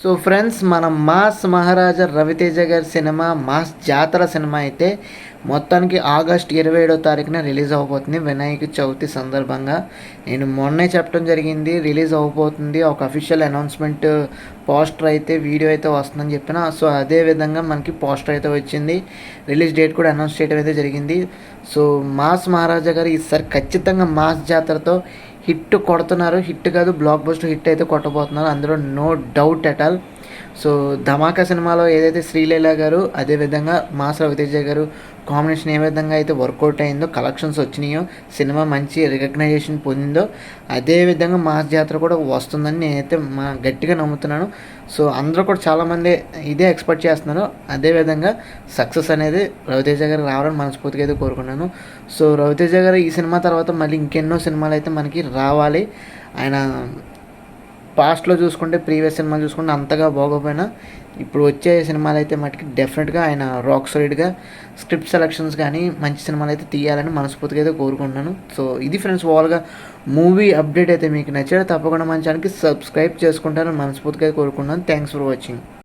So friends, మన mass మహారాజా రవితేజ గారి cinema mass జాతర సినిమా అయితే మొత్తానికి ఆగస్ట్ 27వ తారీఖున రిలీజ్ అవబోతుంది. వినాయక చవితి సందర్భంగా నేను మొన్నే చెప్పడం జరిగింది, రిలీజ్ అవబోతుంది. ఒక అఫీషియల్ అనౌన్స్మెంట్ పోస్టర్ అయితే వీడియో అయితే వస్తుందని చెప్పిన. సో అదే విధంగా మనకి పోస్టర్ అయితే వచ్చింది, రిలీజ్ డేట్ కూడా అనౌన్స్ చేయడం అయితే జరిగింది. సో మాస్ మహారాజా గారు ఈసారి ఖచ్చితంగా మాస్ జాతరతో హిట్ కొడుతున్నారు. హిట్ కాదు, బ్లాక్ బస్టర్ హిట్ అయితే కొట్టబోతున్నారు, అందులో no doubt at all. So Dhamaka సినిమాలో ఏదైతే శ్రీలీల గారు అదేవిధంగా మాస్ రవితేజ గారు కాంబినేషన్ ఏ విధంగా అయితే వర్కౌట్ అయిందో, కలెక్షన్స్ వచ్చినాయో, సినిమా మంచి రికగ్నైజేషన్ పొందిందో, అదేవిధంగా మాస్ జాతర కూడా వస్తుందని నేనైతే గట్టిగా నమ్ముతున్నాను. సో అందరూ కూడా చాలామంది ఇదే ఎక్స్పెక్ట్ చేస్తున్నారు. అదేవిధంగా సక్సెస్ అనేది రవితేజ గారికి రావాలని మనస్ఫూర్తిగా అయితే కోరుకున్నాను. సో రవితేజ గారు ఈ సినిమా తర్వాత మళ్ళీ ఇంకెన్నో సినిమాలు అయితే మనకి రావాలి. ఆయన పాస్ట్లో చూసుకుంటే, ప్రీవియస్ సినిమాలు చూసుకుంటే అంతగా బాగోపోయినా ఇప్పుడు వచ్చే సినిమాలు అయితే మటుకి డెఫినెట్గా ఆయన రాక్ సాలిడ్గా స్క్రిప్ట్ సెలెక్షన్స్ కానీ మంచి సినిమాలు అయితే తీయాలని మనస్ఫూర్తిగా అయితే కోరుకుంటున్నాను. సో ఇది ఫ్రెండ్స్, ఓవర్గా మూవీ అప్డేట్ అయితే మీకు నచ్చాడు తప్పకుండా మన ఛానల్కి సబ్స్క్రైబ్ చేసుకుంటారని మనస్ఫూర్తిగా కోరుకుంటున్నాను. Thanks for watching.